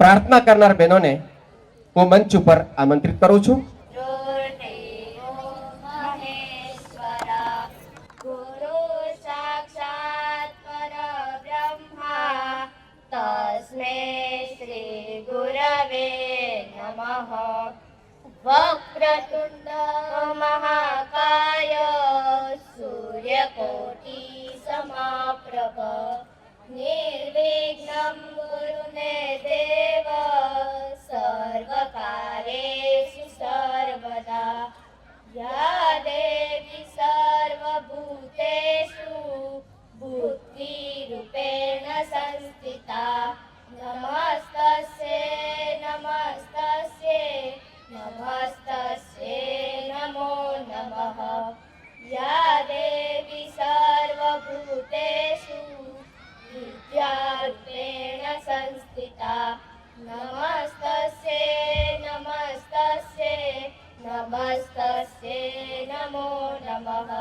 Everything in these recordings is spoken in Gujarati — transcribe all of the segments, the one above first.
પ્રાર્થના કરનાર બહેનોને હું મંચ ઉપર આમંત્રિત કરું છું. વક્રતુંડ મહાકાય સૂર્યકોટિ સમાપ્રભ નિર્વિઘ્નં ગુરુને દેવ સર્વકાર્યેષુ સર્વદા યા દેવી સર્વભૂતેષુ બુદ્ધિરૂપેણ સંસ્થિતા નમસ્તસ્યૈ નમસ્તસ્યૈ નમસ્તસ્યૈ નમો નમઃ યા દેવી સર્વભૂતેષુ વિદ્યારૂપેણ સંસ્થિતા નમસ્તસ્યૈ નમસ્તસ્યૈ નમસ્તસ્યૈ નમો નમઃ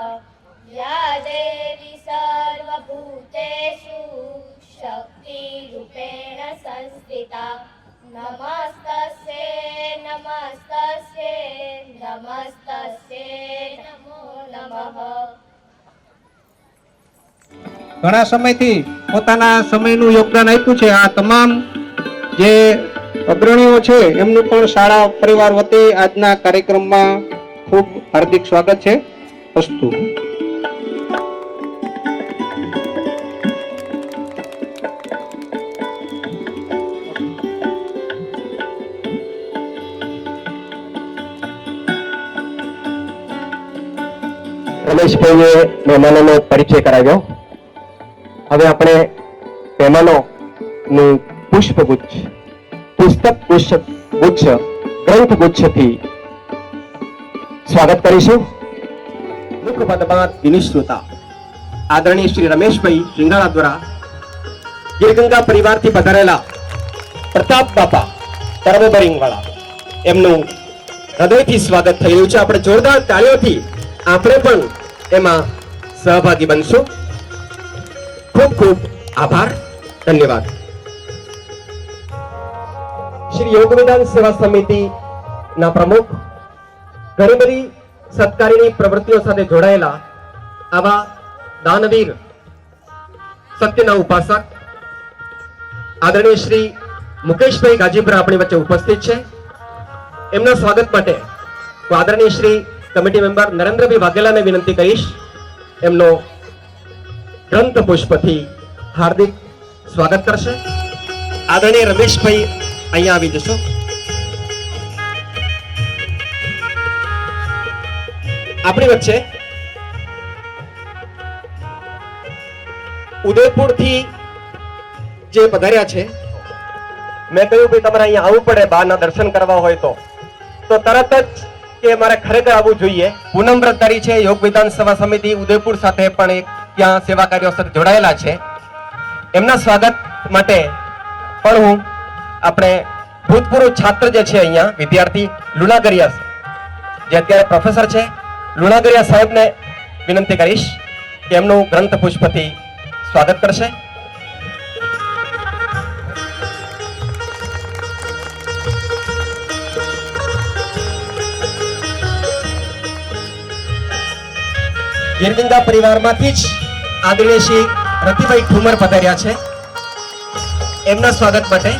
યા દેવી સર્વભૂતેષુ શક્તિરૂપેણ સંસ્થિતા નમસ્તસ્યૈ નમસ્તસ્યૈ નમસ્તસ્યૈ નમો નમઃ. ઘણા સમયથી પોતાના સમયનું યોગદાન આપ્યું છે આ તમામ જે અગ્રણીઓ છે એમનું પણ શાળા પરિવાર વતી આજના કાર્યક્રમમાં ખૂબ હાર્દિક સ્વાગત છે. અસ્તુ. રમેશભાઈએ મહેમાનોનો પરિચય કરાવ્યો. હવે આપણે મહેમાનોનું પુષ્પગુચ્છ પુસ્તક ગુચ્છ ગ્રંથ ગુચ્છથી સ્વાગત કરીશું. મુખપદમાં વિનિશ્રુતા આદરણીય શ્રી રમેશભાઈ શિંગાળા દ્વારા ગીરગંગા પરિવારથી પધારેલા પ્રતાપ બાપા તરવબરિંગવાળા એમનું હૃદયથી સ્વાગત થઈ રહ્યું છે. આપણે જોરદાર તાળીઓથી આપણે પણ એમાં સહભાગી બનશું. ખૂબ ખૂબ આભાર, ધન્યવાદ. શ્રી યોગ વિધાન સેવા સમિતિ ના પ્રમુખ ઘણી બધી સત્કારીની પ્રવૃત્તિઓ સાથે જોડાયેલા આવા દાનવીર સત્યના ઉપાસક આદરણીય શ્રી મુકેશભાઈ ગાજીપુરા આપણી વચ્ચે ઉપસ્થિત છે. એમના સ્વાગત માટે હું આદરણીય શ્રી કમિટી મેમ્બર નરેન્દ્રભાઈ વાઘેલાને વિનંતી કરીશ એમનો ગ્રંથ પુષ્પથી હાર્દિક સ્વાગત કરશે. આદરણીય રમેશભાઈ અહીંયા આવી જશો. આપણી વચ્ચે ઉદયપુરથી જે પધાર્યા છે, મેં કહ્યું ભાઈ તમારે અહીંયા આવવું પડે બાના દર્શન કરવા હોય તો તરત જ કે મારે ખરેખર આવવું જોઈએ. પૂનમ વ્રતધારી છે, યોગ વિધાન સેવા સમિતિ ઉદયપુર સાથે પણ એક ત્યાં સેવા કાર્યો સાથે જોડાયેલા છે. એમના સ્વાગત માટે પણ હું આપણે ભૂતપૂર્વ છાત્ર જે છે અહીંયા વિદ્યાર્થી લુણાગરિયા જે અત્યારે પ્રોફેસર છે લુણાગરિયા સાહેબને વિનંતી કરીશ કે એમનું ગ્રંથ પુષ્પથી સ્વાગત કરશે. ગીરગંગા પરિવારમાંથી જ આદરણીય શ્રી રતિભાઈ ઠુમર પધાર્યા છે. એમના સ્વાગત માટે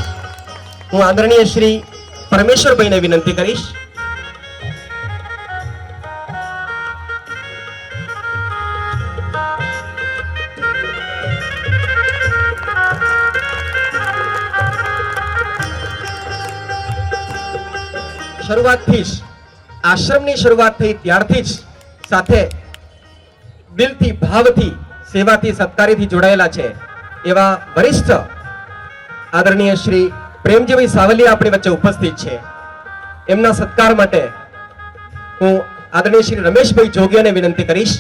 હું આદરણીય શ્રી પરમેશ્વરભાઈને વિનંતી કરીશ. શરૂઆતથી જ આશ્રમની શરૂઆત થઈ ત્યારથી જ સાથે દિલથી ભાવથી સેવાથી સત્કારીથી જોડાયેલા છે એવા વરિષ્ઠ આદરણીય શ્રી પ્રેમજીભાઈ સાવલિયા આપણી વચ્ચે ઉપસ્થિત છે. એમના સત્કાર માટે હું આદરણીય શ્રી રમેશભાઈ જોગીયાને વિનંતી કરીશ.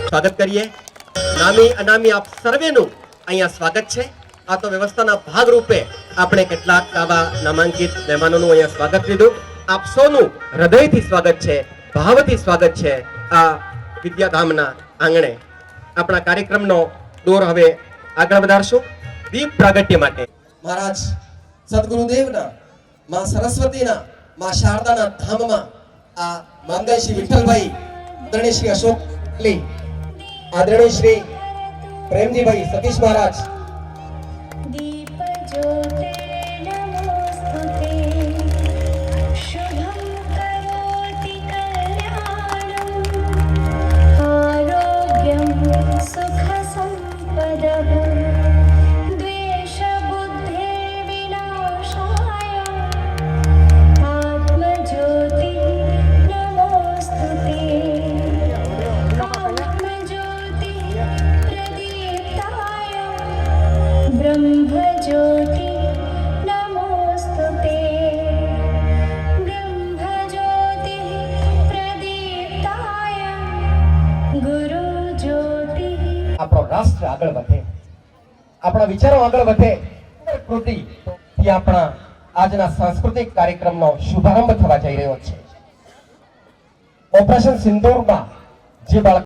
સ્વાગત કરીએ. નામી અનામી આપ સર્વેનું અહીંયા સ્વાગત છે. આ તો વ્યવસ્થાના ભાગ રૂપે આપણે કેટલાક આવા નામાંકિત મહેમાનોનું અહીંયા સ્વાગત લીધું. આપ સૌનું હૃદયથી સ્વાગત છે, ભાવથી સ્વાગત છે આ વિદ્યાધામના આંગણે. આપણા કાર્યક્રમનો દોર હવે આગળ વધારશું દીપ પ્રાગટ્ય માટે. મહારાજ સદગુરુદેવના માં સરસ્વતીના માં શારદાના ધામમાં આ માનદય શ્રી વિઠ્ઠલભાઈ, આદરણીય શ્રી અશોક અલી, આદરણીય શ્રી પ્રેમજીભાઈ સતીશ મહારાજ, दीपज्योते नमोस्तुते शुभं करोति कल्याणम् आरोग्यं सुखसम्पदः द्वेषबुद्धिर्विनाशाय आत्मज्योति नमोस्तुते कामज्योति प्रदीप्ताय ब्रह्मज्योति नमोस्तुते ब्रह्मज्योति प्रदीप्ताय गुरुज्योति. આપણો રાષ્ટ્ર આગળ વધે, આપણા વિચારો આગળ વધે, કૃતિથી આપણા આજના સાંસ્કૃતિક કાર્યક્રમનો શુભારંભ થવા જઈ રહ્યો છે. ઓપરેશન સિંદૂરમાં જે બાળક